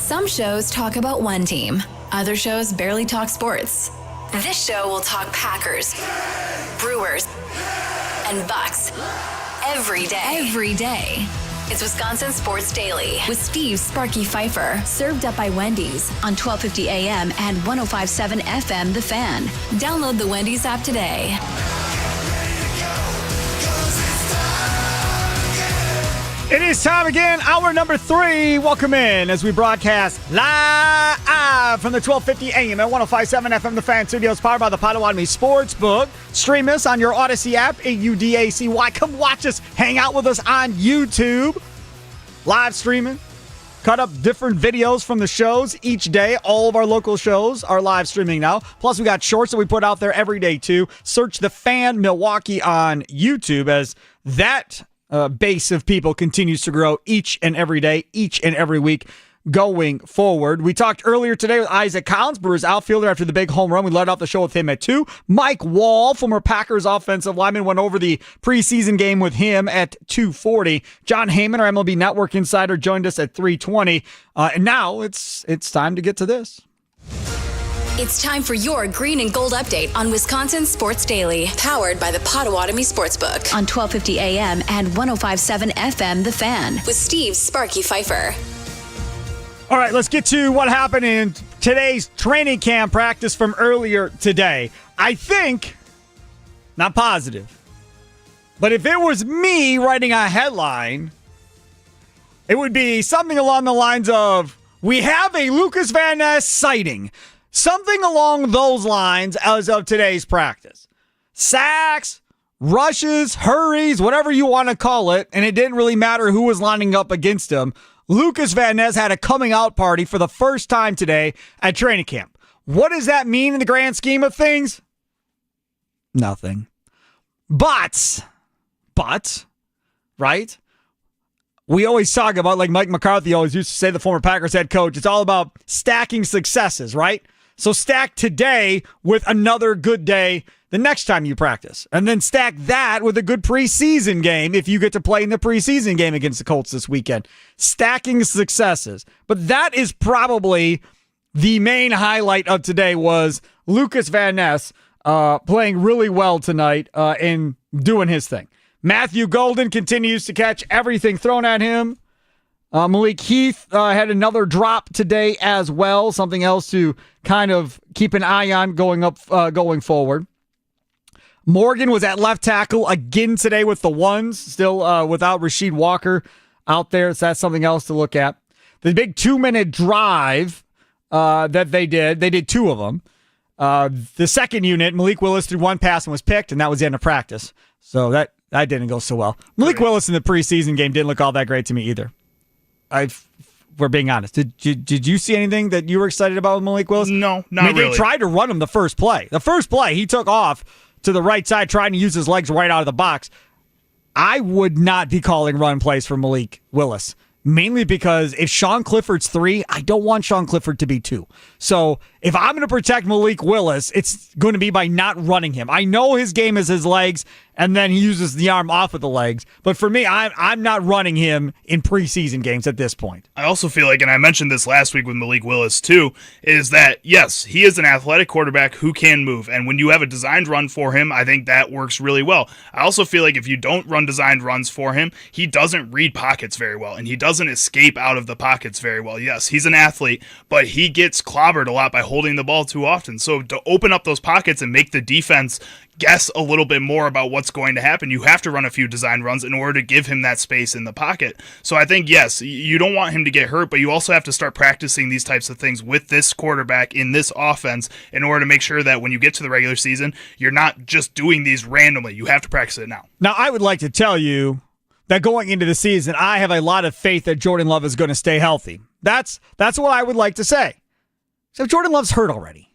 Some shows talk about one team. Other shows barely talk sports. This show will talk Packers, Brewers, and Bucks every day. It's Wisconsin Sports Daily with Steve Sparky Fifer, served up by Wendy's on 1250 AM and 105.7 FM The Fan. Download the Wendy's app today. It is time again, hour number 3. Welcome in as we broadcast live from the 1250 AM and 105.7 FM The Fan Studios, powered by the Potawatomi Sportsbook. Stream us on your Odyssey app, AUDACY. Come watch us, hang out with us on YouTube. Live streaming. Cut up different videos from the shows each day. All of our local shows are live streaming now. Plus, we got shorts that we put out there every day, too. Search The Fan Milwaukee on YouTube as that base of people continues to grow each and every day, each and every week going forward. We talked earlier today with Isaac Collins, Brewers outfielder, after the big home run. We led off the show with him at 2. Mike Wall, former Packers offensive lineman, went over the preseason game with him at 2:40. John Heyman, our MLB Network insider, joined us at 3:20. And now it's time to get to this. It's time for your green and gold update on Wisconsin Sports Daily, powered by the Potawatomi Sportsbook on 1250 AM and 105.7 FM The Fan with Steve Sparky Fifer. All right, let's get to what happened in today's training camp practice from earlier today. I think, not positive, but if it was me writing a headline, it would be something along the lines of, "We have a Lucas Van Ness sighting." Something along those lines as of today's practice. Sacks, rushes, hurries, whatever you want to call it, and it didn't really matter who was lining up against him. Lucas Van Ness had a coming out party for the first time today at training camp. What does that mean in the grand scheme of things? Nothing. But, right? We always talk about, like Mike McCarthy always used to say, the former Packers head coach, it's all about stacking successes, right? So stack today with another good day the next time you practice. And then stack that with a good preseason game if you get to play in the preseason game against the Colts this weekend. Stacking successes. But that is probably the main highlight of today, was Lucas Van Ness playing really well tonight and doing his thing. Matthew Golden continues to catch everything thrown at him. Malik Heath had another drop today as well, something else to kind of keep an eye on going forward. Morgan was at left tackle again today with the ones, still without Rasheed Walker out there, so that's something else to look at. The big 2-minute drive that they did 2 of them. The second unit, Malik Willis threw 1 pass and was picked, and that was the end of practice. So that didn't go so well. Malik Willis in the preseason game didn't look all that great to me either. We're being honest. Did you see anything that you were excited about with Malik Willis? No, not really. They tried to run him the first play. The first play, he took off to the right side, trying to use his legs right out of the box. I would not be calling run plays for Malik Willis, mainly because if Sean Clifford's 3, I don't want Sean Clifford to be 2. So if I'm going to protect Malik Willis, it's going to be by not running him. I know his game is his legs, and then he uses the arm off of the legs. But for me, I'm not running him in preseason games at this point. I also feel like, and I mentioned this last week with Malik Willis too, is that, yes, he is an athletic quarterback who can move. And when you have a designed run for him, I think that works really well. I also feel like if you don't run designed runs for him, he doesn't read pockets very well, and he doesn't escape out of the pockets very well. Yes, he's an athlete, but he gets clobbered a lot by holding the ball too often. So to open up those pockets and make the defense guess a little bit more about what's going to happen, you have to run a few design runs in order to give him that space in the pocket. So I think, yes, you don't want him to get hurt, but you also have to start practicing these types of things with this quarterback in this offense in order to make sure that when you get to the regular season, you're not just doing these randomly. You have to practice it now. Now, I would like to tell you that going into the season, I have a lot of faith that Jordan Love is going to stay healthy. That's what I would like to say. So Jordan Love's hurt already.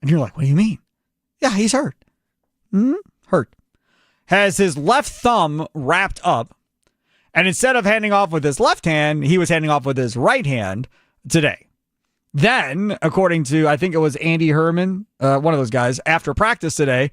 And you're like, what do you mean? Yeah, he's hurt. Hurt. Has his left thumb wrapped up, and instead of handing off with his left hand, he was handing off with his right hand today. Then, according to, I think it was Andy Herman, one of those guys, after practice today,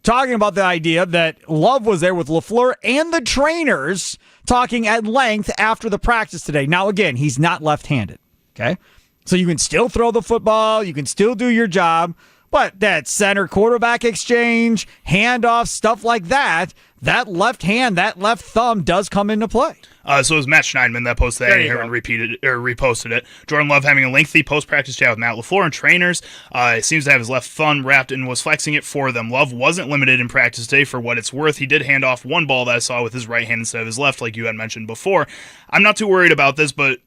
talking about the idea that Love was there with LaFleur and the trainers talking at length after the practice today. Now, again, he's not left-handed. Okay. So you can still throw the football, you can still do your job, but that center quarterback exchange, handoff, stuff like that, that left hand, that left thumb does come into play. So it was Matt Schneidman that posted that here and reposted it. Jordan Love having a lengthy post-practice chat with Matt LaFleur and trainers. Seems to have his left thumb wrapped and was flexing it for them. Love wasn't limited in practice today for what it's worth. He did hand off one ball that I saw with his right hand instead of his left, like you had mentioned before. I'm not too worried about this, but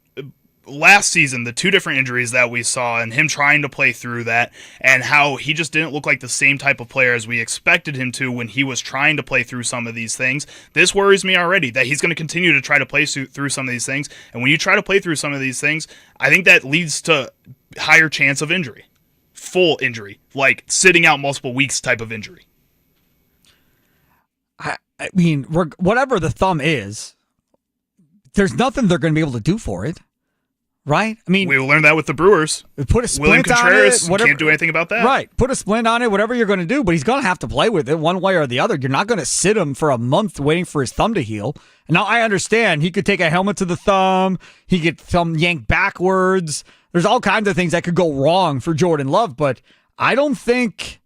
last season, the two different injuries that we saw and him trying to play through that and how he just didn't look like the same type of player as we expected him to when he was trying to play through some of these things. This worries me already that he's going to continue to try to play through some of these things. And when you try to play through some of these things, I think that leads to higher chance of injury, full injury, like sitting out multiple weeks type of injury. I mean, whatever the thumb is, there's nothing they're going to be able to do for it. Right? I mean, we will learn that with the Brewers. Put a splint William Contreras on it. Can't do anything about that. Right. Put a splint on it, whatever you're going to do, but he's going to have to play with it one way or the other. You're not going to sit him for a month waiting for his thumb to heal. And now I understand he could take a helmet to the thumb. He could thumb yanked backwards. There's all kinds of things that could go wrong for Jordan Love, but I don't think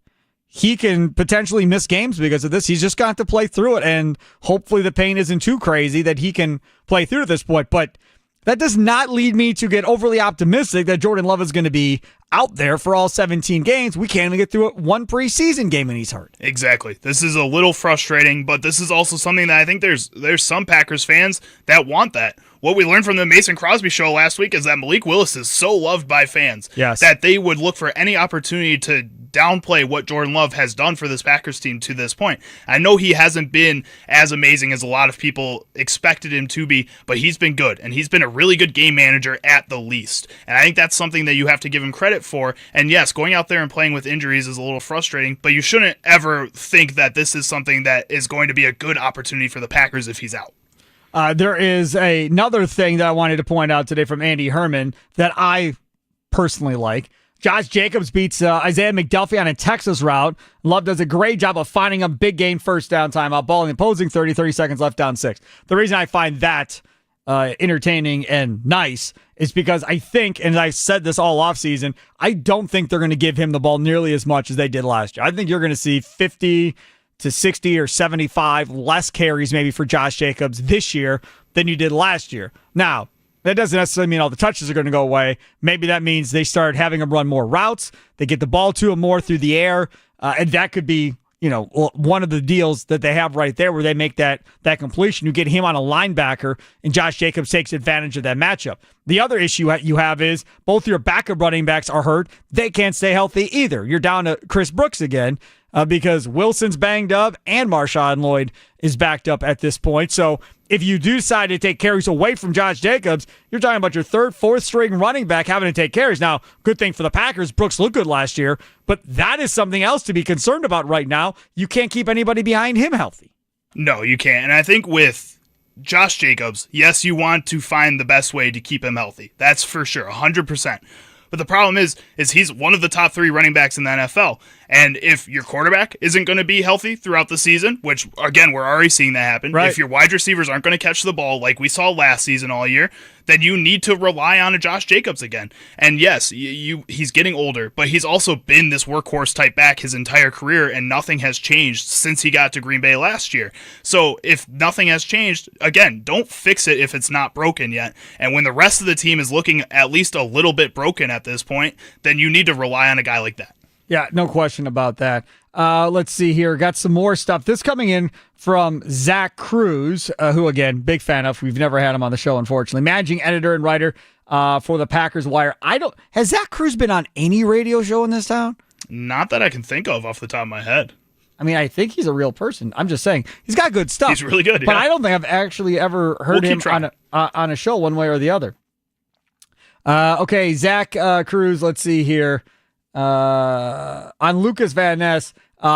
he can potentially miss games because of this. He's just got to play through it, and hopefully the pain isn't too crazy that he can play through at this point. But that does not lead me to get overly optimistic that Jordan Love is going to be out there for all 17 games. We can't even get through it one preseason game and he's hurt. Exactly. This is a little frustrating, but this is also something that I think there's some Packers fans that want that. What we learned from the Mason Crosby show last week is that Malik Willis is so loved by fans that they would look for any opportunity to downplay what Jordan Love has done for this Packers team to this point. I know he hasn't been as amazing as a lot of people expected him to be, but he's been good, and he's been a really good game manager at the least. And I think that's something that you have to give him credit for. And yes, going out there and playing with injuries is a little frustrating, but you shouldn't ever think that this is something that is going to be a good opportunity for the Packers if he's out. There is another thing that I wanted to point out today from Andy Herman that I personally like. Josh Jacobs beats Isaiah McDuffie on a Texas route. Love does a great job of finding a big gain first down time out, ball in the opposing 30 seconds left, down 6. The reason I find that entertaining and nice is because I think, and I said this all offseason, I don't think they're going to give him the ball nearly as much as they did last year. I think you're going to see 50 to 60 or 75 less carries maybe for Josh Jacobs this year than you did last year. Now, that doesn't necessarily mean all the touches are going to go away. Maybe that means they start having him run more routes. They get the ball to him more through the air. And that could be, one of the deals that they have right there where they make that completion. You get him on a linebacker, and Josh Jacobs takes advantage of that matchup. The other issue you have is both your backup running backs are hurt. They can't stay healthy either. You're down to Chris Brooks again because Wilson's banged up and Marshawn Lloyd is backed up at this point. So if you do decide to take carries away from Josh Jacobs, you're talking about your third, fourth string running back having to take carries. Now, good thing for the Packers, Brooks looked good last year, but that is something else to be concerned about right now. You can't keep anybody behind him healthy. No, you can't. And I think with Josh Jacobs, yes, you want to find the best way to keep him healthy. That's for sure, 100%. But the problem is he's one of the top 3 running backs in the NFL. And if your quarterback isn't going to be healthy throughout the season, which, again, we're already seeing that happen. Right. If your wide receivers aren't going to catch the ball like we saw last season all year, then you need to rely on a Josh Jacobs again. And yes, he's getting older, but he's also been this workhorse type back his entire career, and nothing has changed since he got to Green Bay last year. So if nothing has changed, again, don't fix it if it's not broken yet. And when the rest of the team is looking at least a little bit broken at this point, then you need to rely on a guy like that. Yeah, no question about that. Let's see here. Got some more stuff. This coming in from Zach Cruz, who, again, big fan of. We've never had him on the show, unfortunately. Managing editor and writer for the Packers Wire. Has Zach Cruz been on any radio show in this town? Not that I can think of off the top of my head. I mean, I think he's a real person. I'm just saying. He's got good stuff. He's really good, yeah. But I don't think I've actually ever heard him on a show one way or the other. Okay, Zach Cruz, let's see here. On Lucas Van Ness,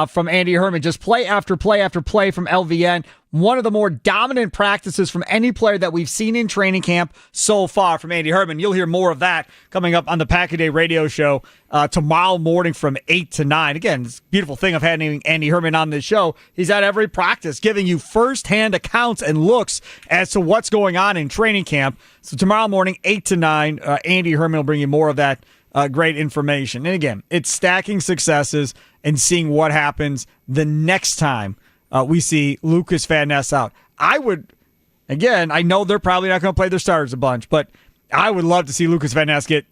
from Andy Herman. Just play after play after play from LVN. One of the more dominant practices from any player that we've seen in training camp so far from Andy Herman. You'll hear more of that coming up on the Pack a Day radio show tomorrow morning from 8 to 9. Again, it's a beautiful thing of having Andy Herman on this show. He's at every practice giving you firsthand accounts and looks as to what's going on in training camp. So tomorrow morning, 8 to 9, Andy Herman will bring you more of that great information. And again, it's stacking successes and seeing what happens the next time we see Lucas Van Ness out. I know they're probably not going to play their starters a bunch, but I would love to see Lucas Van Ness get,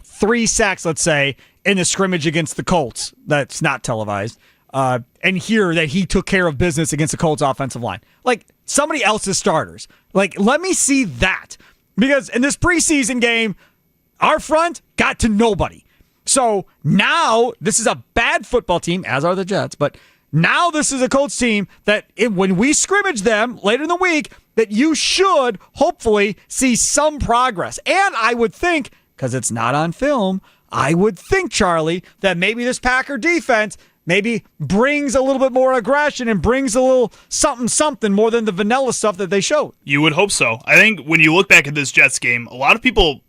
3 sacks, let's say, in the scrimmage against the Colts that's not televised, and hear that he took care of business against the Colts offensive line. Like, somebody else's starters. Like, let me see that. Because in this preseason game, our front got to nobody. So now this is a bad football team, as are the Jets, but now this is a Colts team that when we scrimmage them later in the week, that you should hopefully see some progress. And I would think, because it's not on film, I would think, Charlie, that maybe this Packer defense maybe brings a little bit more aggression and brings a little something more than the vanilla stuff that they showed. You would hope so. I think when you look back at this Jets game, a lot of people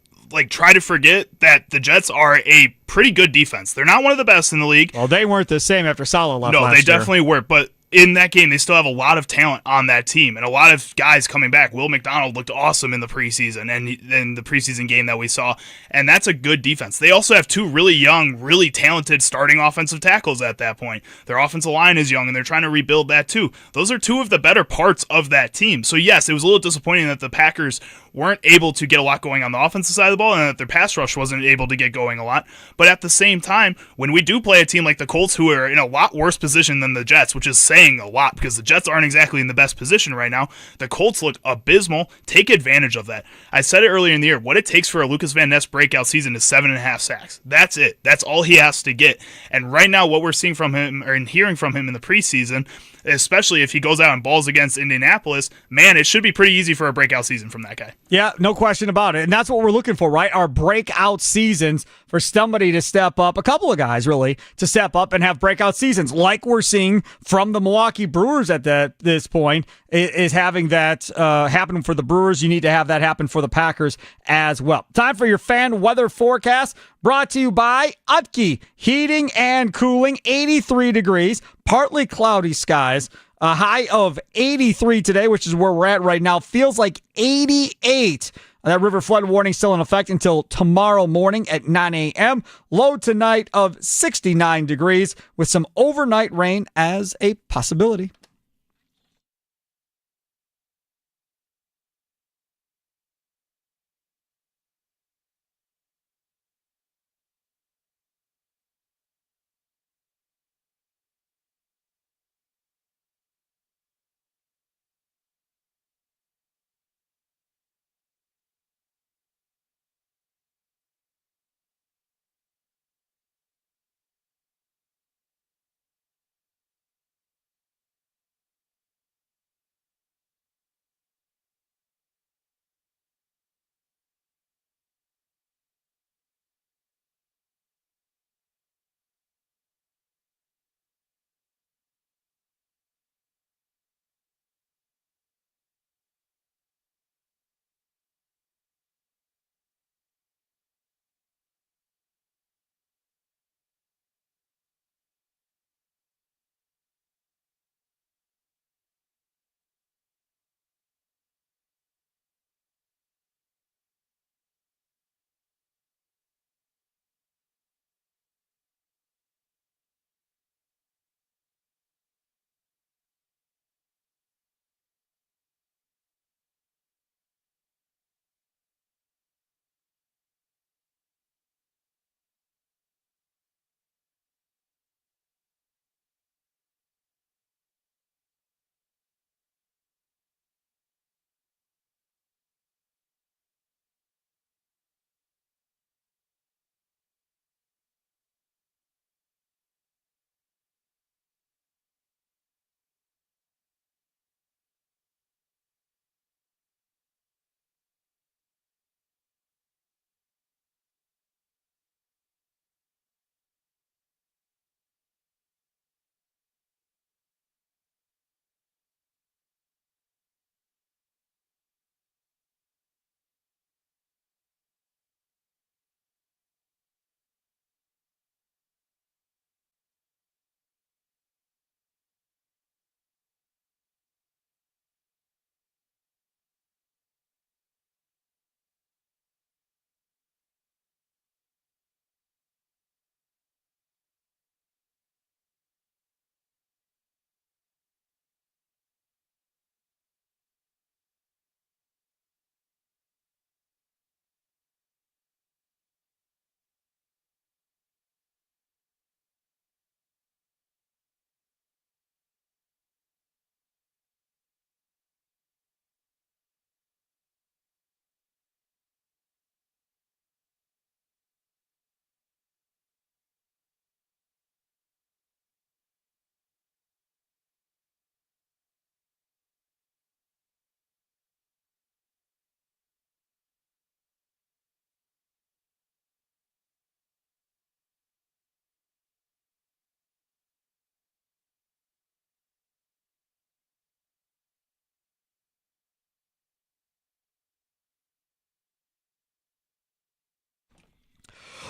try to forget that the Jets are a pretty good defense. They're not one of the best in the league. Well, they weren't the same after Saleh left last year. No, they definitely weren't. But in that game, they still have a lot of talent on that team and a lot of guys coming back. Will McDonald looked awesome in the preseason and in the preseason game that we saw, and that's a good defense. They also have 2 really young, really talented starting offensive tackles at that point. Their offensive line is young, and they're trying to rebuild that too. Those are 2 of the better parts of that team. So yes, it was a little disappointing that the Packers weren't able to get a lot going on the offensive side of the ball and that their pass rush wasn't able to get going a lot. But at the same time, when we do play a team like the Colts, who are in a lot worse position than the Jets, which is saying a lot because the Jets aren't exactly in the best position right now, the Colts look abysmal. Take advantage of that. I said it earlier in the year, what it takes for a Lucas Van Ness breakout season is 7.5 sacks. That's it. That's all he has to get. And right now, what we're seeing from him or hearing from him in the preseason, especially if he goes out and balls against Indianapolis, man, it should be pretty easy for a breakout season from that guy. Yeah, no question about it. And that's what we're looking for, right? Our breakout seasons for somebody to step up, a couple of guys really, to step up and have breakout seasons like we're seeing from the Milwaukee Brewers at this point is having that happen for the Brewers. You need to have that happen for the Packers as well. Time for your fan weather forecast brought to you by Utke Heating and Cooling, 83 degrees, partly cloudy skies. A high of 83 today, which is where we're at right now. Feels like 88. That river flood warning still in effect until tomorrow morning at 9 a.m. Low tonight of 69 degrees with some overnight rain as a possibility.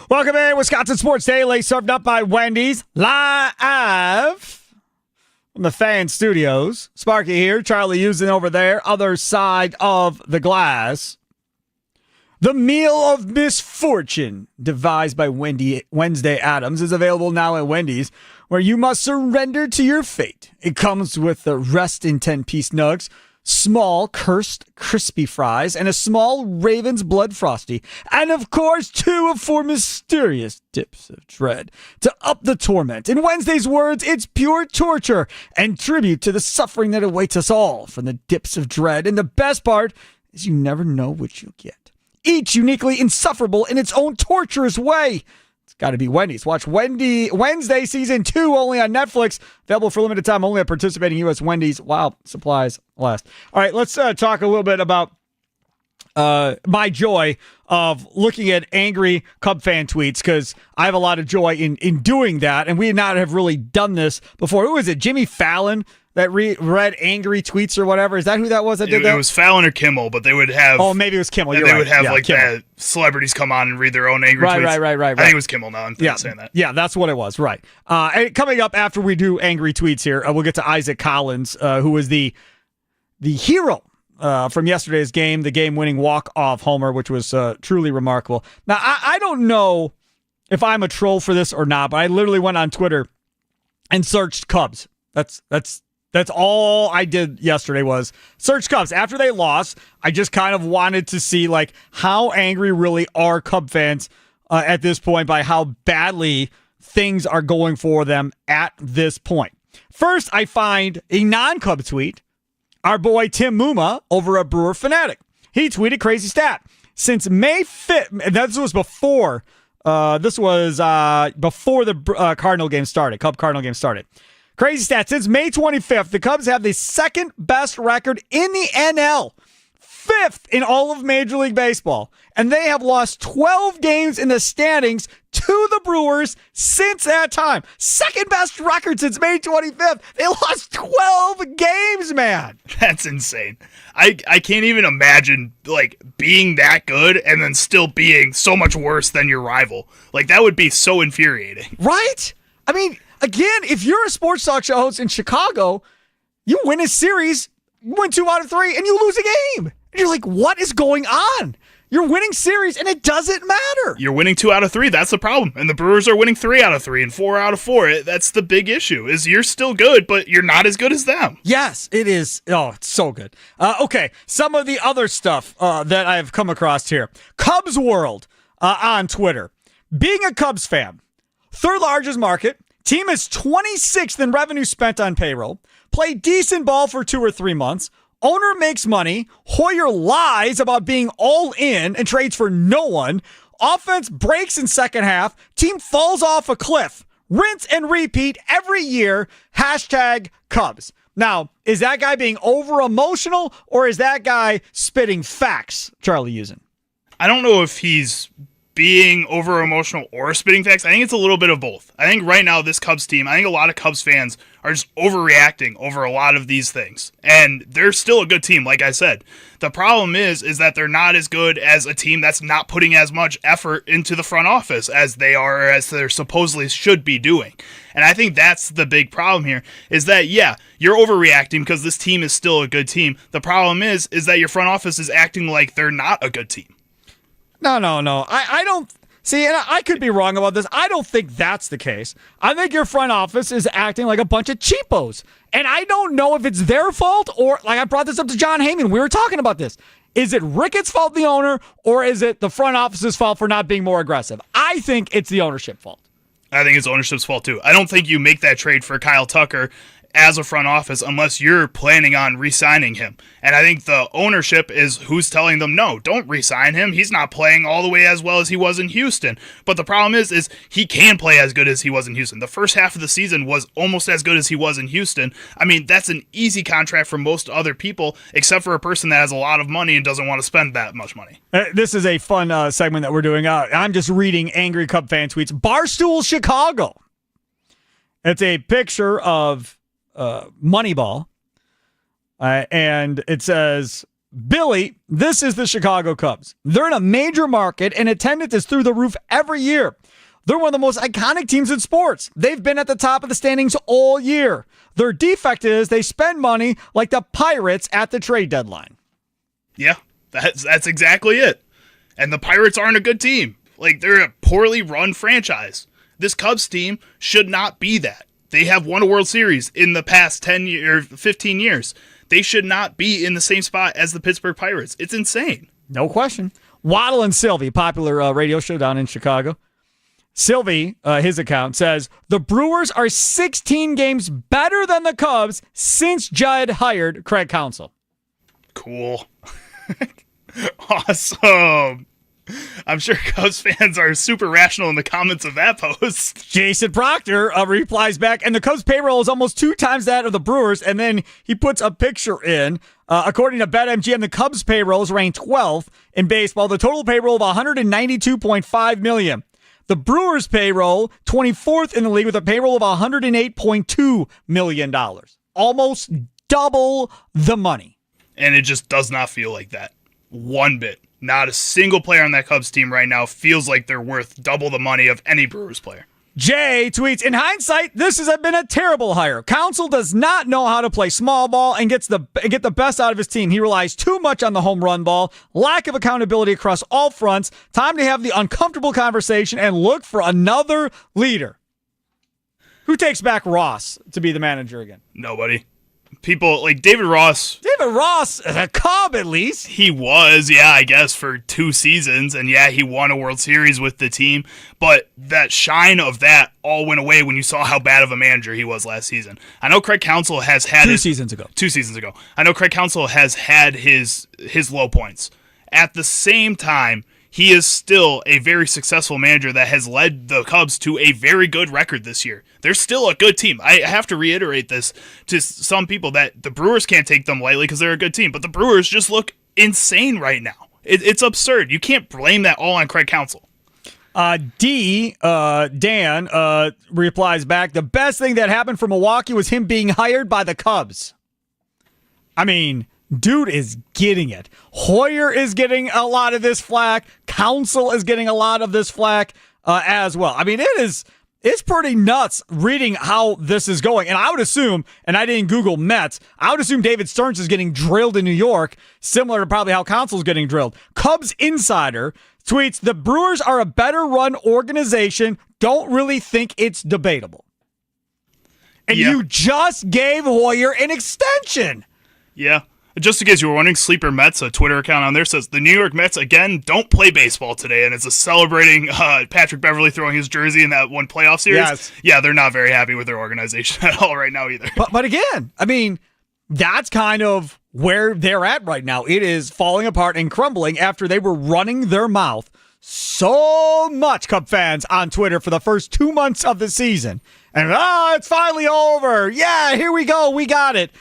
Welcome in, Wisconsin Sports Daily, served up by Wendy's, live from the fan studios. Sparky here, Charlie using over there, other side of the glass. The Meal of Misfortune, devised by Wednesday Addams, is available now at Wendy's, where you must surrender to your fate. It comes with the rest in 10-piece nugs, small cursed crispy fries, and a small Raven's Blood Frosty, and of course 2 of 4 mysterious dips of dread to up the torment. In Wednesday's words, it's pure torture and tribute to the suffering that awaits us all from the dips of dread. And the best part is you never know what you'll get. Each uniquely insufferable in its own torturous way. It's got to be Wendy's. Watch Wednesday Season 2 only on Netflix. Available for limited time only at participating U.S. Wendy's while supplies last. All right, let's talk a little bit about my joy of looking at angry Cub fan tweets, because I have a lot of joy in doing that, and we not have really done this before. Who is it? Jimmy Fallon that read angry tweets or whatever? Is that who that was that did that? It was Fallon or Kimmel, but they would have... Oh, maybe it was Kimmel. You're they right. would have Kimmel. celebrities come on and read their own angry tweets. Right. I think it was Kimmel now. I'm saying that. Yeah, that's what it was. Right. And coming up after we do angry tweets here, we'll get to Isaac Collins, who was the hero from yesterday's game, the game-winning walk-off homer, which was truly remarkable. Now, I don't know if I'm a troll for this or not, but I literally went on Twitter and searched Cubs. That's all I did yesterday was search Cubs. After they lost, I just kind of wanted to see like how angry really are Cub fans at this point by how badly things are going for them at this point. First, I find a non-Cub tweet. Our boy Tim Muma over at Brewer Fanatic. He tweeted crazy stat. Since May 5th, and this was before the Cardinal game started, Cub Cardinal game started. Crazy stat. Since May 25th, the Cubs have the second best record in the NL. 5th in all of Major League Baseball. And they have lost 12 games in the standings to the Brewers since that time. Second best record since May 25th. They lost 12 games, man. That's insane. I can't even imagine like being that good and then still being so much worse than your rival. Like that would be so infuriating. Right? I mean, again, if you're a sports talk show host in Chicago, you win a series, you win 2 out of 3, and you lose a game. And you're like, what is going on? You're winning series, and it doesn't matter. You're winning 2 out of 3. That's the problem. And the Brewers are winning 3 out of 3 and 4 out of 4. That's the big issue, is you're still good, but you're not as good as them. Yes, it is. Oh, it's so good. Okay, some of the other stuff that I've come across here. Cubs World on Twitter. Being a Cubs fan, third largest market, team is 26th in revenue spent on payroll, play decent ball for 2 or 3 months, owner makes money, Hoyer lies about being all in and trades for no one, offense breaks in second half, team falls off a cliff, rinse and repeat every year, hashtag Cubs. Now, is that guy being over-emotional or is that guy spitting facts, Charlie Usen? I don't know if he's being over emotional or spitting facts. I think it's a little bit of both. I think right now this Cubs team, I think a lot of Cubs fans are just overreacting over a lot of these things. And they're still a good team, like I said. The problem is that they're not as good as a team that's not putting as much effort into the front office as they are, or as they're supposedly should be doing. And I think that's the big problem here, is that, yeah, you're overreacting because this team is still a good team. The problem is that your front office is acting like they're not a good team. No. I don't see, and I could be wrong about this. I don't think that's the case. I think your front office is acting like a bunch of cheapos. And I don't know if it's their fault or, like I brought this up to John Heyman. We were talking about this. Is it Ricketts' fault, the owner, or is it the front office's fault for not being more aggressive? I think it's the ownership fault. I think it's ownership's fault too. I don't think you make that trade for Kyle Tucker as a front office unless you're planning on re-signing him. And I think the ownership is who's telling them, no, don't re-sign him. He's not playing all the way as well as he was in Houston. But the problem is he can play as good as he was in Houston. The first half of the season was almost as good as he was in Houston. I mean, that's an easy contract for most other people, except for a person that has a lot of money and doesn't want to spend that much money. This is a fun segment that we're doing. I'm just reading angry Cub fan tweets. Barstool Chicago. It's a picture of Moneyball, and it says Billy, this is the Chicago Cubs. They're in a major market and attendance is through the roof every year. They're one of the most iconic teams in sports. They've been at the top of the standings all year. Their defect is they spend money like the Pirates at the trade deadline. Yeah, that's exactly it. And the Pirates aren't a good team. Like, they're a poorly run franchise. This Cubs team should not be that. They have won a World Series in the past 10 or 15 years. They should not be in the same spot as the Pittsburgh Pirates. It's insane. No question. Waddle and Sylvie, popular radio show down in Chicago. Sylvie, his account, says, the Brewers are 16 games better than the Cubs since Judd hired Craig Counsell. Cool. Awesome. I'm sure Cubs fans are super rational in the comments of that post. Jason Proctor replies back, and the Cubs payroll is almost 2 times that of the Brewers, and then he puts a picture in. According to BetMGM, the Cubs payroll is ranked 12th in baseball, the total payroll of $192.5 million. The Brewers payroll, 24th in the league with a payroll of $108.2 million. Almost double the money. And it just does not feel like that. One bit. Not a single player on that Cubs team right now feels like they're worth double the money of any Brewers player. Jay tweets, in hindsight, this has been a terrible hire. Counsell does not know how to play small ball and get the best out of his team. He relies too much on the home run ball, lack of accountability across all fronts. Time to have the uncomfortable conversation and look for another leader. Who takes back Ross to be the manager again? Nobody. People like David Ross. David Ross, a Cub at least. He was, yeah, I guess, for 2 seasons. And yeah, he won a World Series with the team. But that shine of that all went away when you saw how bad of a manager he was last season. I know Craig Counsell has had 2 seasons ago. 2 seasons ago. I know Craig Counsell has had his low points. At the same time, he is still a very successful manager that has led the Cubs to a very good record this year. They're still a good team. I have to reiterate this to some people that the Brewers can't take them lightly because they're a good team, but the Brewers just look insane right now. It's absurd. You can't blame that all on Craig Counsell. Dan replies back, the best thing that happened for Milwaukee was him being hired by the Cubs. I mean, dude is getting it. Hoyer is getting a lot of this flack. Counsell is getting a lot of this flack as well. I mean, it's pretty nuts reading how this is going. And I would assume, and I didn't Google Mets, I would assume David Stearns is getting drilled in New York, similar to probably how Counsell's getting drilled. Cubs Insider tweets, the Brewers are a better run organization. Don't really think it's debatable. And you just gave Hoyer an extension. Yeah. Just in case you were wondering, Sleeper Mets, a Twitter account on there, says the New York Mets, again, don't play baseball today. And it's a celebrating Patrick Beverly throwing his jersey in that one playoff series. Yes. Yeah, they're not very happy with their organization at all right now either. But again, I mean, that's kind of where they're at right now. It is falling apart and crumbling after they were running their mouth so much, Cub fans, on Twitter for the first 2 months of the season. And, it's finally over. Yeah, here we go. We got it.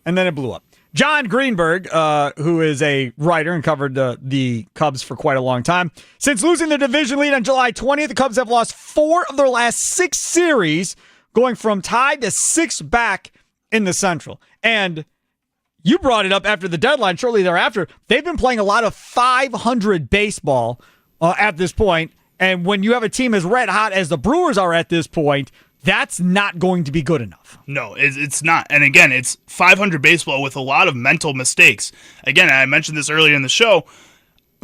And then it blew up. John Greenberg, who is a writer and covered the Cubs for quite a long time. Since losing the division lead on July 20th, the Cubs have lost 4 of their last 6 series, going from tied to 6 back in the Central. And you brought it up after the deadline, shortly thereafter. They've been playing a lot of 500 baseball at this point. And when you have a team as red hot as the Brewers are at this point, that's not going to be good enough. No, it's not. And again, it's 500 baseball with a lot of mental mistakes. Again, I mentioned this earlier in the show.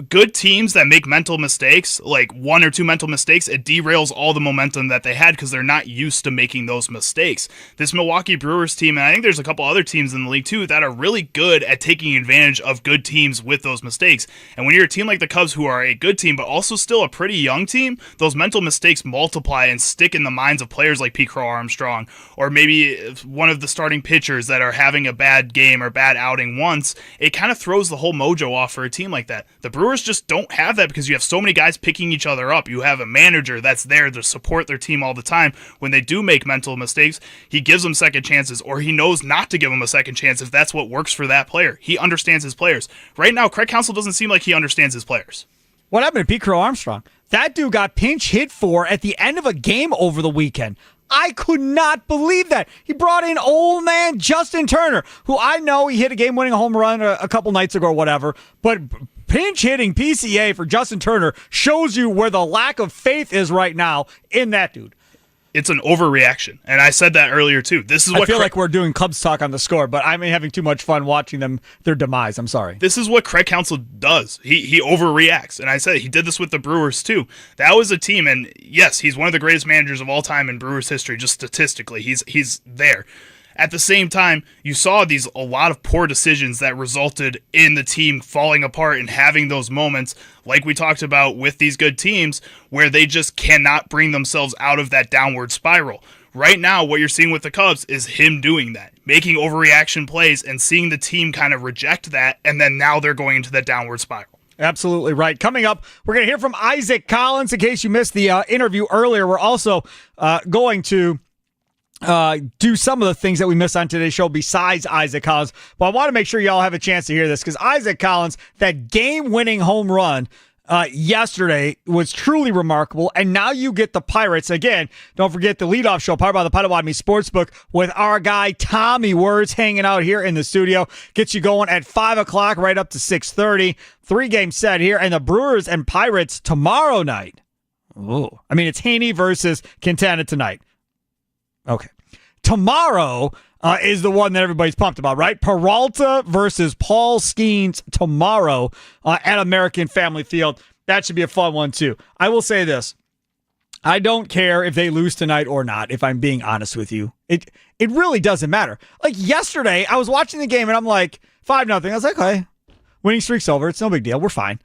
Good teams that make mental mistakes, like 1 or 2 mental mistakes, it derails all the momentum that they had because they're not used to making those mistakes. This Milwaukee Brewers team, and I think there's a couple other teams in the league too, that are really good at taking advantage of good teams with those mistakes. And when you're a team like the Cubs, who are a good team, but also still a pretty young team, those mental mistakes multiply and stick in the minds of players like Pete Crow Armstrong, or maybe one of the starting pitchers that are having a bad game or bad outing once. It kind of throws the whole mojo off for a team like that. The Brewers just don't have that because you have so many guys picking each other up. You have a manager that's there to support their team all the time. When they do make mental mistakes, he gives them second chances, or he knows not to give them a second chance if that's what works for that player. He understands his players. Right now, Craig Counsell doesn't seem like he understands his players. What happened to Pete Crow Armstrong? That dude got pinch hit for at the end of a game over the weekend. I could not believe that. He brought in old man Justin Turner, who I know he hit a game-winning home run a couple nights ago or whatever, but pinch hitting PCA for Justin Turner shows you where the lack of faith is right now in that dude. It's an overreaction, and I said that earlier too. This is what I feel like we're doing Cubs talk on the score, but I'm having too much fun watching their demise. I'm sorry. This is what Craig Counsell does. He overreacts, and I said he did this with the Brewers too. That was a team, and yes, he's one of the greatest managers of all time in Brewers history. Just statistically, he's there. At the same time, you saw a lot of poor decisions that resulted in the team falling apart and having those moments, like we talked about with these good teams, where they just cannot bring themselves out of that downward spiral. Right now, what you're seeing with the Cubs is him doing that, making overreaction plays and seeing the team kind of reject that, and then now they're going into that downward spiral. Absolutely right. Coming up, we're going to hear from Isaac Collins. In case you missed the interview earlier, we're also going to do some of the things that we missed on today's show besides Isaac Collins. But I want to make sure y'all have a chance to hear this because Isaac Collins, that game-winning home run yesterday was truly remarkable. And now you get the Pirates. Again, don't forget the leadoff show, powered by the Potawatomi Sportsbook, with our guy Tommy Words hanging out here in the studio. Gets you going at 5 o'clock right up to 6:30. 3-game set here. And the Brewers and Pirates tomorrow night. Ooh. I mean, it's Haney versus Quintana tonight. Okay. Tomorrow is the one that everybody's pumped about, right? Peralta versus Paul Skeens tomorrow at American Family Field. That should be a fun one, too. I will say this. I don't care if they lose tonight or not, if I'm being honest with you. It really doesn't matter. Like yesterday, I was watching the game, and I'm like, 5-0. I was like, okay, winning streak's over. It's no big deal. We're fine.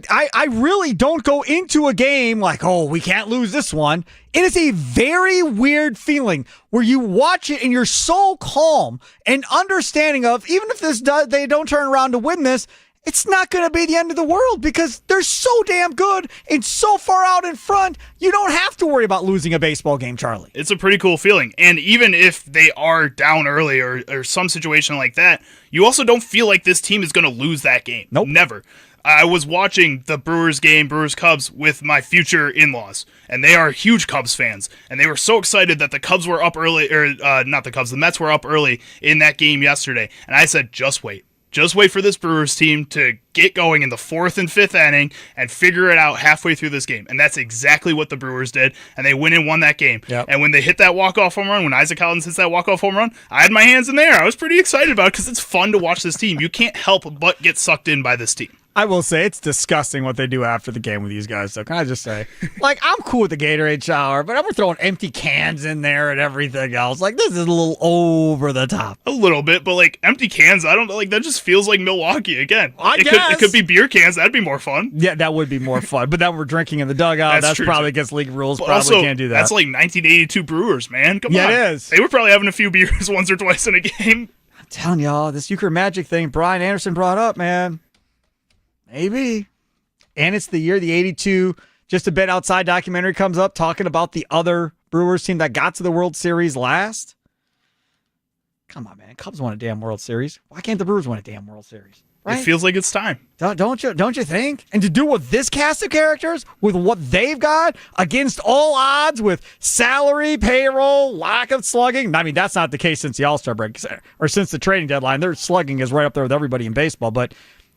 I really don't go into a game like, oh, we can't lose this one. It is a very weird feeling where you watch it and you're so calm and understanding of, even if they don't turn around to win this, it's not going to be the end of the world because they're so damn good and so far out in front, you don't have to worry about losing a baseball game, Charlie. It's a pretty cool feeling. And even if they are down early or some situation like that, you also don't feel like this team is going to lose that game. Nope. Never. I was watching the Brewers game, Brewers-Cubs, with my future in-laws, and they are huge Cubs fans, and they were so excited that the Cubs were up early, not the Cubs, the Mets were up early in that game yesterday, and I said, just wait. Just wait for this Brewers team to get going in the 4th and 5th inning and figure it out halfway through this game. And that's exactly what the Brewers did, and they went and won that game. Yep. And when they hit that walk-off home run, when Isaac Collins hits that walk-off home run, I had my hands in there. I was pretty excited about it because it's fun to watch this team. You can't help but get sucked in by this team. I will say it's disgusting what they do after the game with these guys. So can I just say, like, I'm cool with the Gatorade shower, but I'm throwing empty cans in there and everything else. Like, this is a little over the top. A little bit, but like empty cans, I don't like that. Just feels like Milwaukee again. It could be beer cans. That'd be more fun. Yeah, that would be more fun. But then we're drinking in the dugout. That's probably against league rules. But probably also, can't do that. That's like 1982 Brewers, man. Come on. Yeah, it is. They were probably having a few beers once or twice in a game. I'm telling y'all, this Euchre Magic thing Brian Anderson brought up, man. Maybe. And it's the year the 82 Just a Bit Outside documentary comes up talking about the other Brewers team that got to the World Series last. Come on, man. Cubs won a damn World Series. Why can't the Brewers win a damn World Series? Right? It feels like it's time. Don't you think? And to do with this cast of characters, with what they've got, against all odds, with salary, payroll, lack of slugging. I mean, that's not the case since the All-Star break, or since the trading deadline. Their slugging is right up there with everybody in baseball. But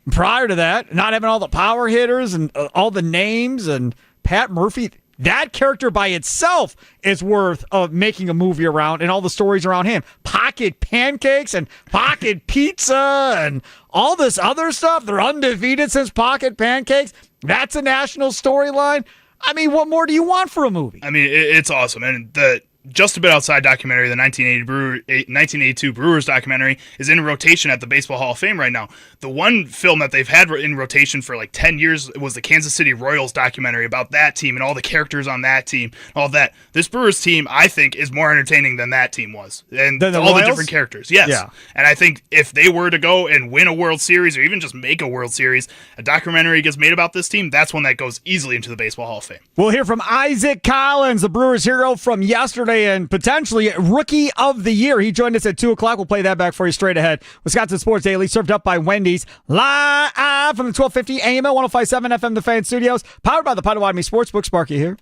prior to that, not having all the power hitters and all the names and Pat Murphy, that character by itself is worth making a movie around and all the stories around him. Pocket pancakes and pocket pizza and all this other stuff. They're undefeated since pocket pancakes. That's a national storyline. I mean, what more do you want for a movie? I mean, it's awesome. And the Just a Bit Outside documentary, the 1982 Brewers documentary, is in rotation at the Baseball Hall of Fame right now. The one film that they've had in rotation for like 10 years was the Kansas City Royals documentary about that team and all the characters on that team, all that. This Brewers team, I think, is more entertaining than that team was. And all Royals? The different characters. Yes. Yeah. And I think if they were to go and win a World Series or even just make a World Series, a documentary gets made about this team, that's one that goes easily into the Baseball Hall of Fame. We'll hear from Isaac Collins, the Brewers hero from yesterday and potentially Rookie of the Year. He joined us at 2 o'clock. We'll play that back for you straight ahead. Wisconsin Sports Daily, served up by Wendy's, live from the 1250 AM at 105.7 FM The Fan Studios, powered by the Potawatomi Sportsbook. Sparky here.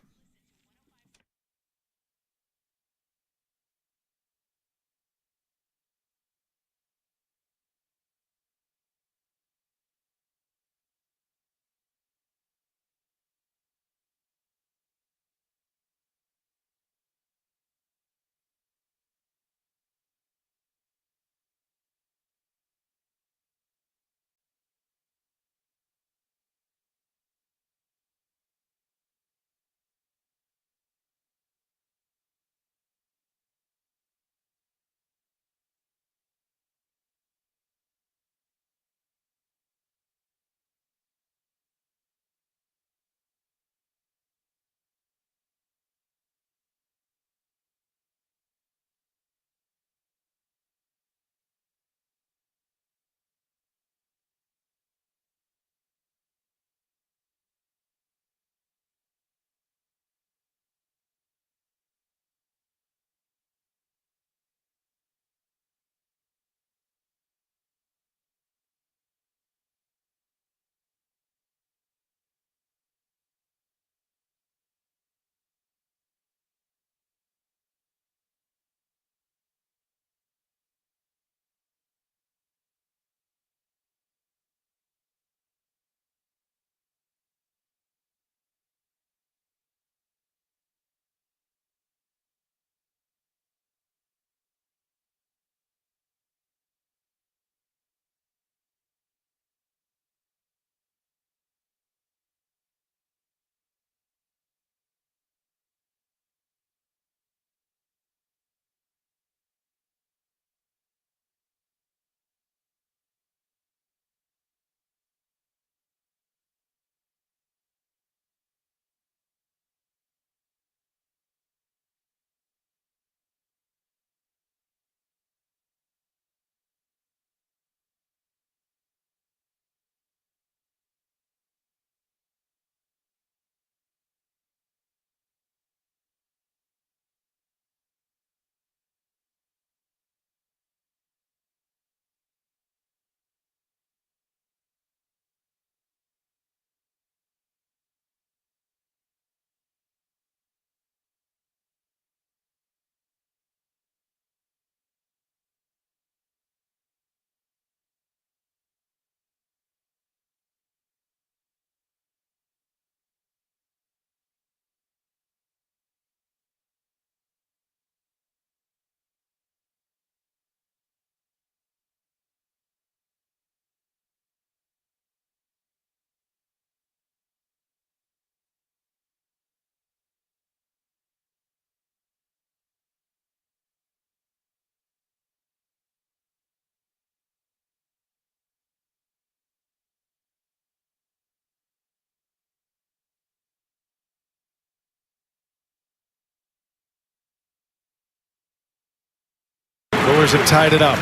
Brewers have tied it up.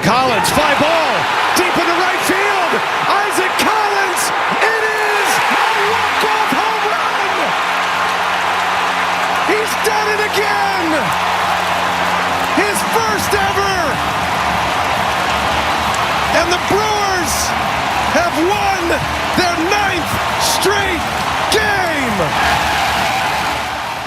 Collins, fly ball, deep into right field. Isaac Collins, it is a walk-off home run. He's done it again. His first ever. And the Brewers have won their 9th straight game.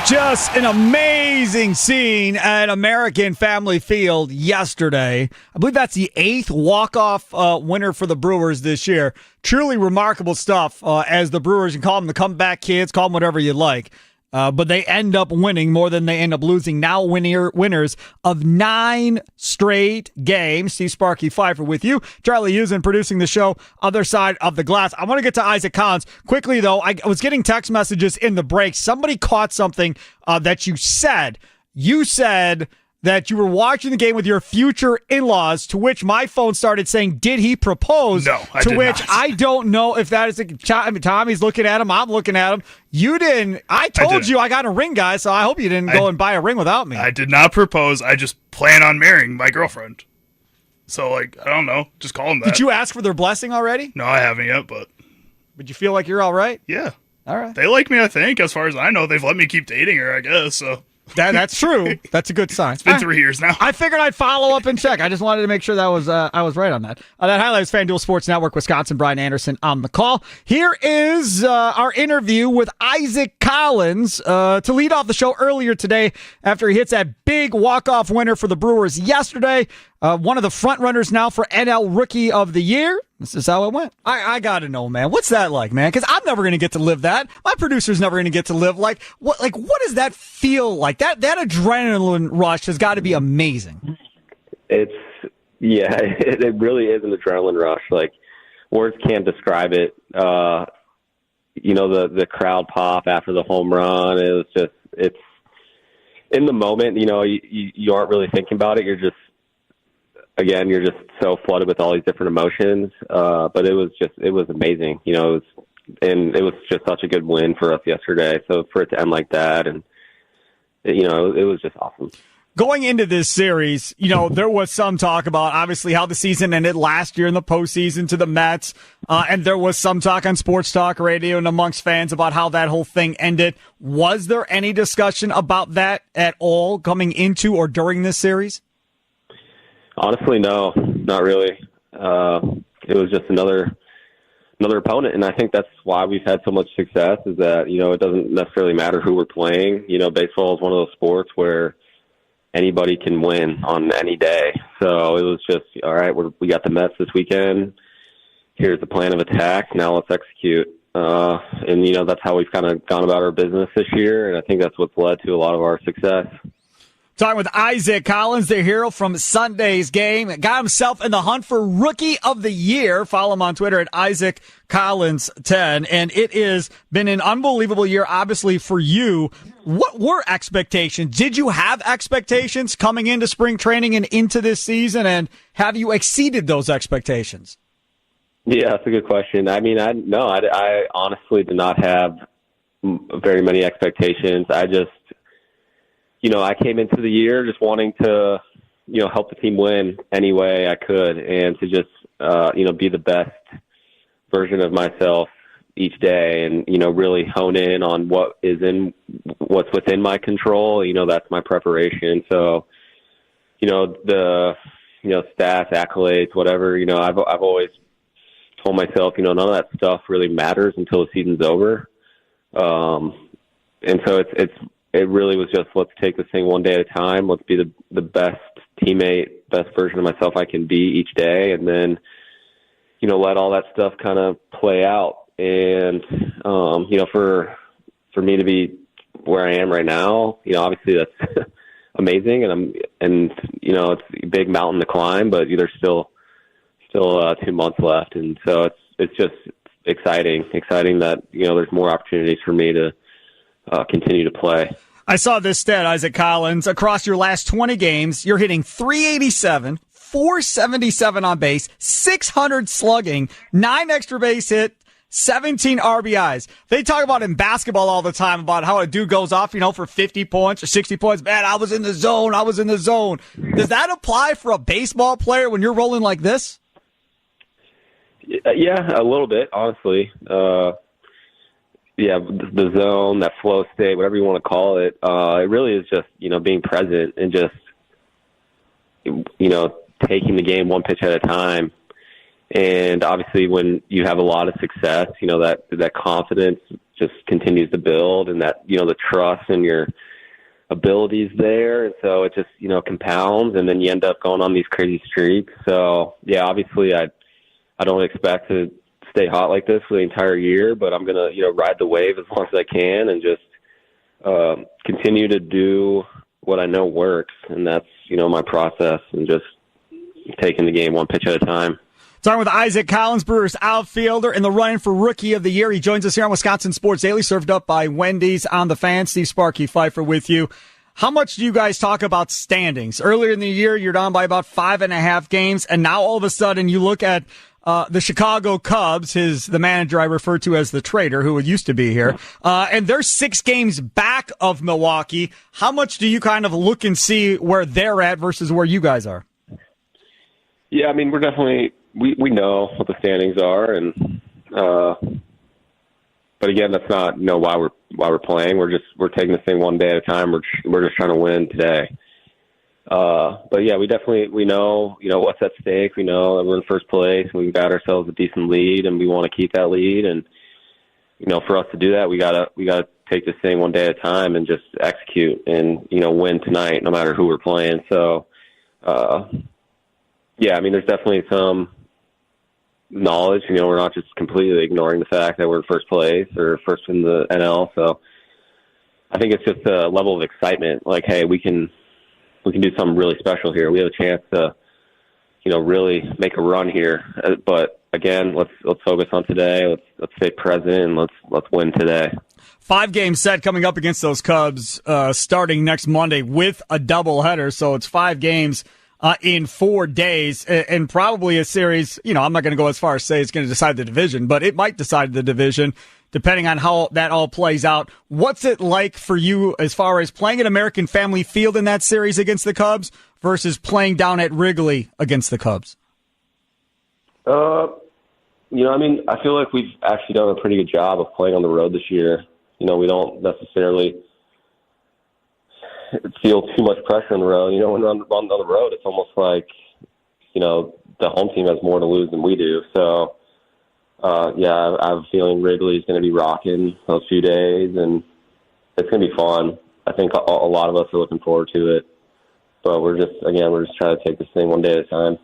Just an amazing scene at American Family Field yesterday. I believe that's the 8th walk-off winner for the Brewers this year. Truly remarkable stuff as the Brewers, you can call them the comeback kids, call them whatever you like. But they end up winning more than they end up losing. Now winners of 9 straight games. Steve Sparky Fifer with you. Charlie Usen producing the show, other side of the glass. I want to get to Isaac Collins. Quickly, though, I was getting text messages in the break. Somebody caught something that you said. You said that you were watching the game with your future in-laws, to which my phone started saying, did he propose? No, I to did which not. I don't know if that is Tommy's looking at him, I'm looking at him. You didn't. I told you I got a ring, guy, so I hope you didn't go and buy a ring without me. I did not propose. I just plan on marrying my girlfriend. So, I don't know. Just call them that. Did you ask for their blessing already? No, I haven't yet, but... Would you feel like you're all right? Yeah. All right. They like me, I think, as far as I know. They've let me keep dating her, I guess, so... That's true. That's a good sign. It's been 3 years now. I figured I'd follow up and check. I just wanted to make sure that I was right on that. That highlights FanDuel Sports Network, Wisconsin. Brian Anderson on the call. Here is our interview with Isaac Collins to lead off the show earlier today after he hits that big walk-off winner for the Brewers yesterday. One of the front runners now for NL Rookie of the Year. This is how it went. I got to know, man. What's that like, man? Because I'm never going to get to live that. My producer's never going to get to live what does that feel like? That adrenaline rush has got to be amazing. It really is an adrenaline rush. Like, words can't describe it. The crowd pop after the home run. It's in the moment, you aren't really thinking about it. You're just so flooded with all these different emotions. But it was amazing. And it was just such a good win for us yesterday. So for it to end like that, and it was just awesome. Going into this series, there was some talk about obviously how the season ended last year in the postseason to the Mets. And there was some talk on sports talk radio and amongst fans about how that whole thing ended. Was there any discussion about that at all coming into or during this series? Honestly, no, not really. It was just another opponent, and I think that's why we've had so much success is that, it doesn't necessarily matter who we're playing. Baseball is one of those sports where anybody can win on any day. So it was just, all right, we got the Mets this weekend. Here's the plan of attack. Now let's execute. And that's how we've kind of gone about our business this year, and I think that's what's led to a lot of our success. Talking with Isaac Collins, the hero from Sunday's game. Got himself in the hunt for Rookie of the Year. Follow him on Twitter at Isaac Collins10. And it has been an unbelievable year, obviously, for you. What were expectations? Did you have expectations coming into spring training and into this season? And have you exceeded those expectations? Yeah, that's a good question. I mean, I honestly did not have very many expectations. I came into the year just wanting to, help the team win any way I could and to just, be the best version of myself each day and, really hone in on what's within my control. That's my preparation. So, the, stats, accolades, whatever, I've always told myself, none of that stuff really matters until the season's over. And so it really was just, let's take this thing one day at a time. Let's be the best teammate, best version of myself I can be each day. And then, let all that stuff kind of play out. And, for me to be where I am right now, obviously that's amazing. And it's a big mountain to climb, but there's still 2 months left. And so it's just exciting that, there's more opportunities for me to continue to play. I saw this stat, Isaac Collins. Across your last 20 games, you're hitting .387, .477 on base, .600 slugging, 9 extra base hit, 17 RBIs. They talk about in basketball all the time about how a dude goes off, for 50 points or 60 points. Man, I was in the zone. Does that apply for a baseball player when you're rolling like this? Yeah, a little bit, honestly. The zone, that flow state, whatever you want to call it, it really is just, being present and just, taking the game one pitch at a time. And obviously when you have a lot of success, that confidence just continues to build, and that, the trust in your abilities there. And so it just, compounds, and then you end up going on these crazy streaks. So yeah, obviously I don't expect to stay hot like this for the entire year, but I'm going to, ride the wave as long as I can and just continue to do what I know works. And that's, my process, and just taking the game one pitch at a time. Talking with Isaac Collins, Brewers outfielder in the running for Rookie of the Year. He joins us here on Wisconsin Sports Daily, served up by Wendy's on the Fan. Steve Sparky Fifer with you. How much do you guys talk about standings? Earlier in the year, you're down by about 5.5 games, and now all of a sudden you look at the Chicago Cubs, the manager I refer to as the trader, who used to be here, and they're 6 games back of Milwaukee. How much do you kind of look and see where they're at versus where you guys are? Yeah, I mean, we're definitely we know what the standings are, and but again, that's not why we're playing. We're taking this thing one day at a time. We're just trying to win today. But yeah, we know what's at stake. We know that we're in first place, and we've got ourselves a decent lead, and we want to keep that lead. And for us to do that, we gotta take this thing one day at a time and just execute and win tonight, no matter who we're playing. So, yeah, I mean, there's definitely some knowledge. We're not just completely ignoring the fact that we're in first place or first in the NL. So, I think it's just a level of excitement. Like, hey, we can do something really special here. We have a chance to, really make a run here. But again, let's focus on today. Let's stay present, and let's win today. 5-game set coming up against those Cubs, starting next Monday with a doubleheader. So it's 5 games in 4 days, and probably a series. I'm not going to go as far as say it's going to decide the division, but it might decide the division, depending on how that all plays out. What's it like for you as far as playing at American Family Field in that series against the Cubs versus playing down at Wrigley against the Cubs? I mean, I feel like we've actually done a pretty good job of playing on the road this year. We don't necessarily feel too much pressure on the road. When we're on the road, it's almost like, the home team has more to lose than we do. So, yeah, I have a feeling Wrigley's going to be rocking those few days, and it's going to be fun. I think a lot of us are looking forward to it. But we're just trying to take this thing one day at a time.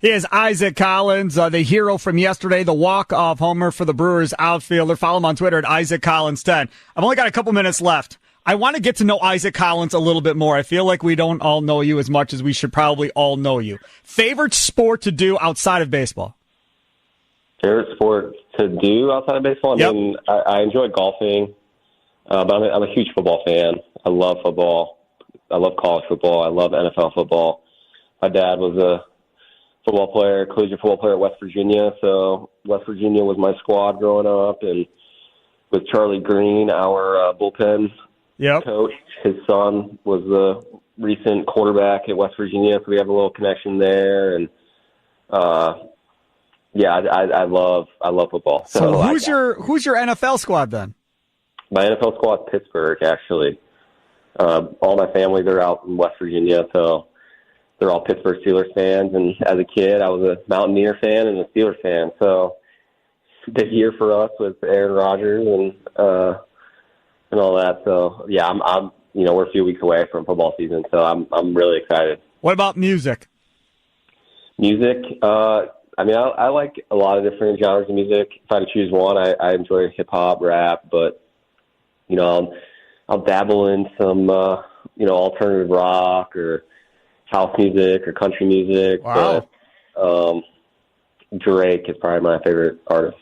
He is Isaac Collins, the hero from yesterday, the walk-off homer for the Brewers outfielder. Follow him on Twitter at Isaac Collins10. I've only got a couple minutes left. I want to get to know Isaac Collins a little bit more. I feel like we don't all know you as much as we should probably all know you. Favorite sport to do outside of baseball? Favorite sport to do outside of baseball? I mean, I enjoy golfing, but I'm a huge football fan. I love football. I love college football. I love NFL football. My dad was a collegiate football player at West Virginia, so West Virginia was my squad growing up, and with Charlie Green, our bullpen coach, his son was the recent quarterback at West Virginia, so we have a little connection there, and yeah, I love football. So who's your NFL squad then? My NFL squad's Pittsburgh, actually. All my families are out in West Virginia, so they're all Pittsburgh Steelers fans. And as a kid, I was a Mountaineer fan and a Steelers fan. So big year for us with Aaron Rodgers and all that. So yeah, I'm we're a few weeks away from football season, so I'm really excited. What about music? Music, I mean, I like a lot of different genres of music. If I had to choose one, I enjoy hip hop, rap, but I'll dabble in some alternative rock or house music or country music. Wow. But Drake is probably my favorite artist.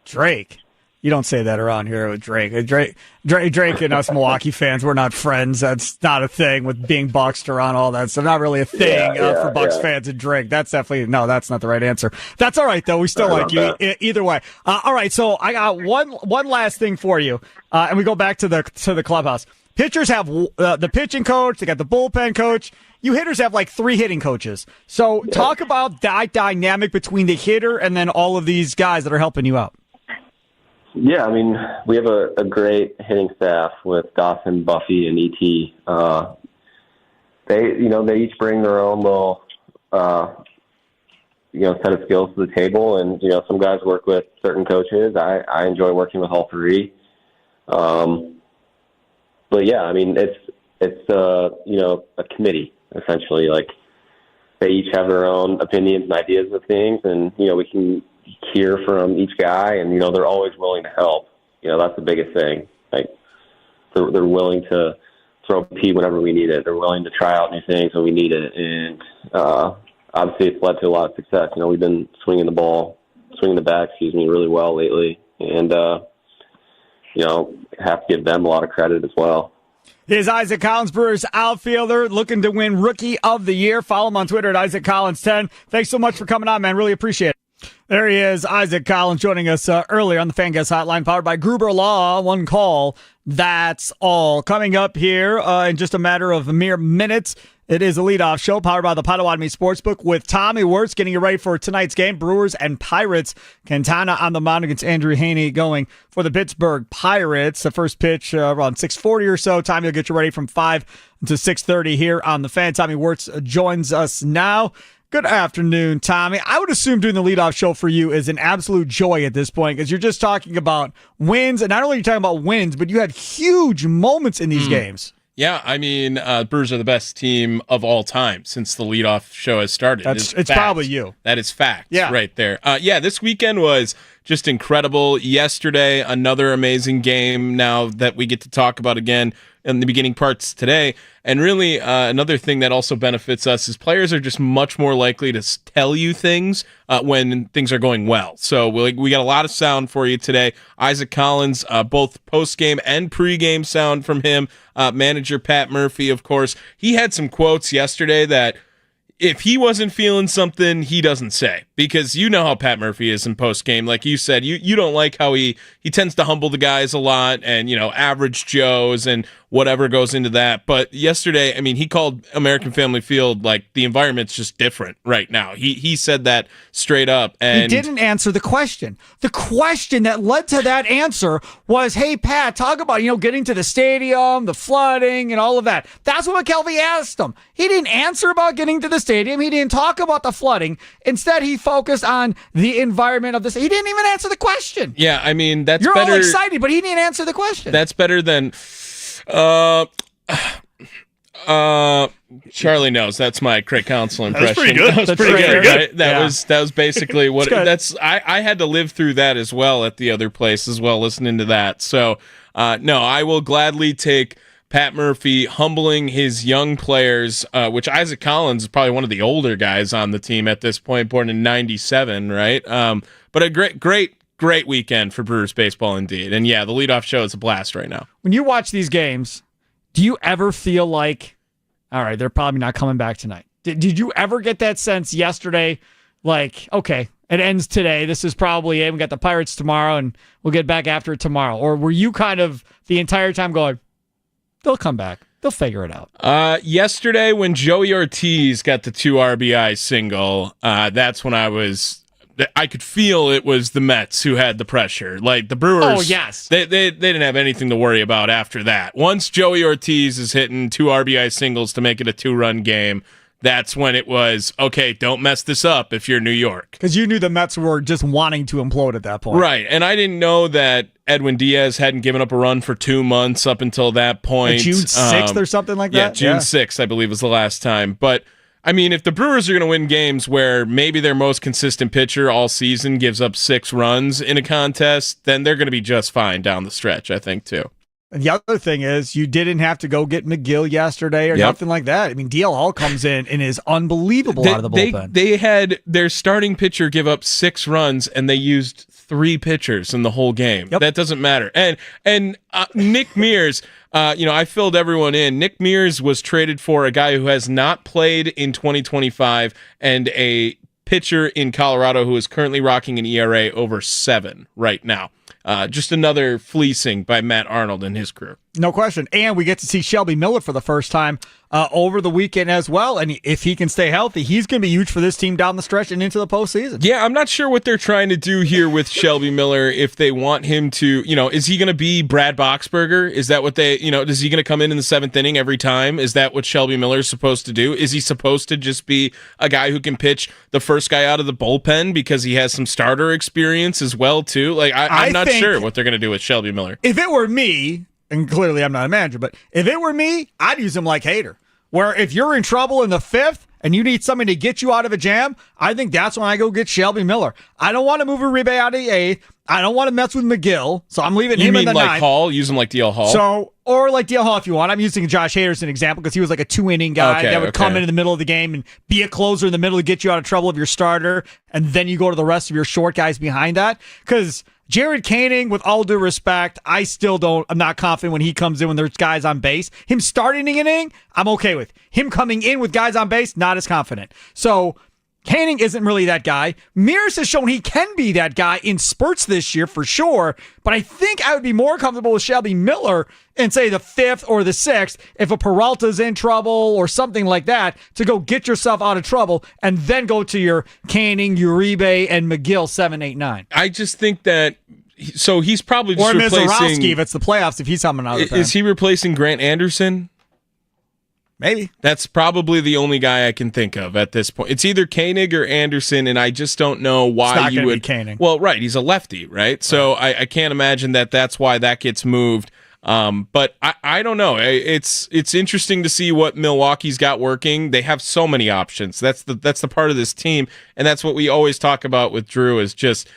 Drake. You don't say that around here with Drake. Drake and us Milwaukee fans, we're not friends. That's not a thing with being Bucks around all that. So not really a thing for Bucks fans and Drake. That's definitely, no, that's not the right answer. That's all right, though. We still like you either way. All right, so I got one last thing for you, and we go back to the clubhouse. Pitchers have the pitching coach. They got the bullpen coach. You hitters have like 3 hitting coaches. So talk about that dynamic between the hitter and then all of these guys that are helping you out. Yeah, I mean, we have a great hitting staff with Dawson, Buffy, and ET. They each bring their own little, set of skills to the table. And, some guys work with certain coaches. I enjoy working with all 3. But yeah, I mean, it's a committee, essentially. Like, they each have their own opinions and ideas of things, and, we can hear from each guy, and they're always willing to help. That's the biggest thing. Like, they're willing to throw P whenever we need it. They're willing to try out new things when we need it, and obviously it's led to a lot of success. We've been swinging the bat, really well lately, and have to give them a lot of credit as well. Here's Isaac Collins, Brewers outfielder, looking to win Rookie of the Year. Follow him on Twitter at IsaacCollins10. Thanks so much for coming on, man. Really appreciate it. There he is, Isaac Collins, joining us earlier on the Fan Guest Hotline, powered by Gruber Law. One call, that's all. Coming up here in just a matter of mere minutes, it is a leadoff show powered by the Potawatomi Sportsbook with Tommy Wirtz getting you ready for tonight's game. Brewers and Pirates. Quintana on the mound against Andrew Haney going for the Pittsburgh Pirates. The first pitch around 6:40 or so. Tommy will get you ready from 5 to 6:30 here on the Fan. Tommy Wirtz joins us now. Good afternoon, Tommy. I would assume doing the leadoff show for you is an absolute joy at this point because you're just talking about wins, and not only are you talking about wins, but you had huge moments in these games. Yeah, I mean, Brewers are the best team of all time since the leadoff show has started. It's probably you. That is fact right there. This weekend was just incredible. Yesterday, another amazing game now that we get to talk about again in the beginning parts today. And really, another thing that also benefits us is players are just much more likely to tell you things when things are going well. So we got a lot of sound for you today. Isaac Collins, both post-game and pre-game sound from him. Manager Pat Murphy, of course. He had some quotes yesterday that if he wasn't feeling something, he doesn't say, because you know how Pat Murphy is in post-game. Like you said, you don't like how he tends to humble the guys a lot and, average Joes and whatever goes into that. But yesterday, I mean, he called American Family Field like the environment's just different right now. He said that straight up. And he didn't answer the question. The question that led to that answer was, hey, Pat, talk about, getting to the stadium, the flooding and all of that. That's what McKelvey asked him. He didn't answer about getting to the stadium. He didn't talk about the flooding. Instead, he focused on the environment of this. He didn't even answer the question. Yeah, I mean, that's You're better. All excited, but he didn't answer the question. That's better than Charlie knows. That's my Craig Counsell impression. That's pretty good. That's pretty good. Right? That was basically what I had to live through that as well at the other place as well, listening to that. So no, I will gladly take Pat Murphy humbling his young players, which Isaac Collins is probably one of the older guys on the team at this point, born in '97, right? But a great weekend for Brewers baseball indeed. And yeah, the leadoff show is a blast right now. When you watch these games, do you ever feel like, all right, they're probably not coming back tonight? Did you ever get that sense yesterday, like, okay, it ends today, this is probably it, we got the Pirates tomorrow, and we'll get back after it tomorrow? Or were you kind of the entire time going, they'll come back, they'll figure it out? Yesterday, when Joey Ortiz got the 2 RBI single, that's when I could feel it was the Mets who had the pressure. Like the Brewers, oh yes, they didn't have anything to worry about after that. Once Joey Ortiz is hitting 2 RBI singles to make it a 2-run game, that's when it was, okay, don't mess this up if you're New York. Because you knew the Mets were just wanting to implode at that point. Right, and I didn't know that Edwin Diaz hadn't given up a run for 2 months up until that point. June 6th or something like that? Yeah, June 6th, I believe, was the last time. But I mean, if the Brewers are going to win games where maybe their most consistent pitcher all season gives up 6 runs in a contest, then they're going to be just fine down the stretch, I think, too. And the other thing is, you didn't have to go get McGill yesterday or nothing like that. I mean, DL Hall comes in and is unbelievable out of the bullpen. They had their starting pitcher give up 6 runs, and they used 3 pitchers in the whole game. Yep. That doesn't matter. And Nick Mears, I filled everyone in. Nick Mears was traded for a guy who has not played in 2025 and a pitcher in Colorado who is currently rocking an ERA over 7 right now. Just another fleecing by Matt Arnold and his crew. No question. And we get to see Shelby Miller for the first time over the weekend as well. And if he can stay healthy, he's going to be huge for this team down the stretch and into the postseason. Yeah, I'm not sure what they're trying to do here with Shelby Miller. If they want him to, is he going to be Brad Boxberger? Is that what they, is he going to come in the 7th inning every time? Is that what Shelby Miller is supposed to do? Is he supposed to just be a guy who can pitch the first guy out of the bullpen because he has some starter experience as well, too? Like, I'm not sure what they're going to do with Shelby Miller. If it were me, and clearly I'm not a manager, but if it were me, I'd use him like Hader. Where if you're in trouble in the 5th and you need somebody to get you out of a jam, I think that's when I go get Shelby Miller. I don't want to move Uribe out of the 8th. I don't want to mess with McGill, so I'm leaving him in the 9th. You mean like Hall? Use him like DL Hall? So, or like DL Hall if you want. I'm using Josh Hader as an example because he was like a 2-inning guy that would come in the middle of the game and be a closer in the middle to get you out of trouble of your starter, and then you go to the rest of your short guys behind that. Because Jared Koenig, with all due respect, I'm not confident when he comes in when there's guys on base. Him starting an inning, I'm okay with. Him coming in with guys on base, not as confident. So Koenig isn't really that guy. Mears has shown he can be that guy in spurts this year for sure, but I think I would be more comfortable with Shelby Miller in, say, the 5th or the 6th if a Peralta's in trouble or something like that to go get yourself out of trouble and then go to your Koenig, Uribe, and McGill 7, 8, 9. I just think that he's probably just replacing... Or Mizorowski if it's the playoffs, if he's coming out of the Is he replacing Grant Anderson? Maybe. That's probably the only guy I can think of at this point. It's either Koenig or Anderson, and I just don't know why you would. Be Koenig. Well, right, he's a lefty, right? So I can't imagine that's why that gets moved. But I don't know. It's interesting to see what Milwaukee's got working. They have so many options. That's the part of this team, and that's what we always talk about with Drew is just.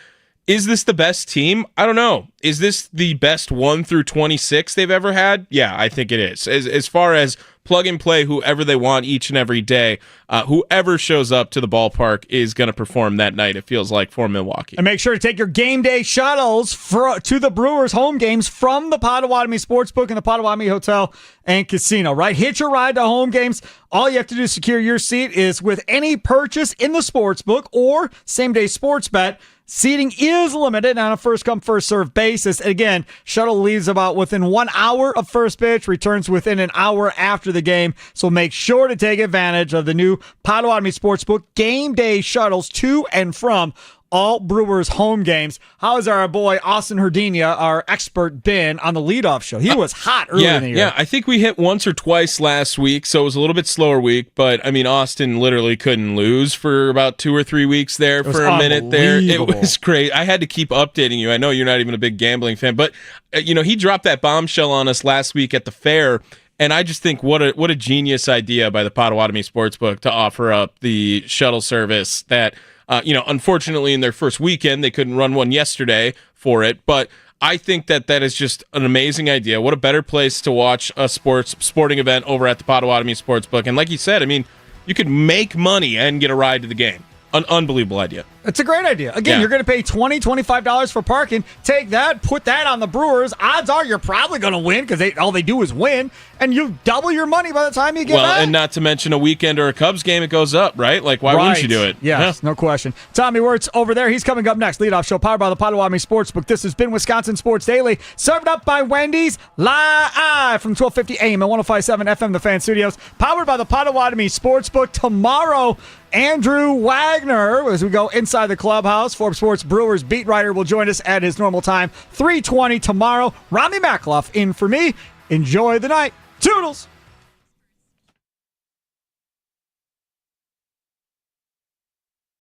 Is this the best team? I don't know. Is this the best 1 through 26 they've ever had? Yeah, I think it is. As far as plug and play whoever they want each and every day, whoever shows up to the ballpark is going to perform that night, it feels like, for Milwaukee. And make sure to take your game day shuttles to the Brewers home games from the Potawatomi Sportsbook and the Potawatomi Hotel and Casino, right? Hitch your ride to home games. All you have to do to secure your seat is with any purchase in the Sportsbook or same-day sports bet. Seating is limited on a first-come, first-served basis. Again, shuttle leaves about within 1 hour of first pitch, returns within an hour after the game. So make sure to take advantage of the new Potawatomi Sportsbook game day shuttles to and from all Brewers home games. How has our boy Austin Herdenia, our expert, been on the leadoff show? He was hot early in the year. Yeah, I think we hit once or twice last week, so it was a little bit slower week, but I mean, Austin literally couldn't lose for about 2 or 3 weeks there for a minute there. It was great. I had to keep updating you. I know you're not even a big gambling fan, but he dropped that bombshell on us last week at the fair. And I just think what a genius idea by the Potawatomi Sportsbook to offer up the shuttle service that, unfortunately in their first weekend, they couldn't run one yesterday for it. But I think that is just an amazing idea. What a better place to watch a sporting event over at the Potawatomi Sportsbook. And like you said, I mean, you could make money and get a ride to the game. An unbelievable idea. It's a great idea. Again, you're going to pay $20, $25 for parking. Take that, put that on the Brewers. Odds are you're probably going to win because all they do is win, and you double your money by the time you get back. Well, and not to mention a weekend or a Cubs game, it goes up, right? Like, why wouldn't you do it? Yes, no question. Tommy Wirtz over there. He's coming up next. Leadoff show powered by the Potawatomi Sportsbook. This has been Wisconsin Sports Daily, served up by Wendy's, live from 1250 AM and 105.7 FM, the Fan Studios, powered by the Potawatomi Sportsbook. Tomorrow, Andrew Wagner, as we go inside the clubhouse, Forbes Sports Brewers beat writer, will join us at his normal time, 3:20 tomorrow. Rami Makloff in for me. Enjoy the night. Toodles!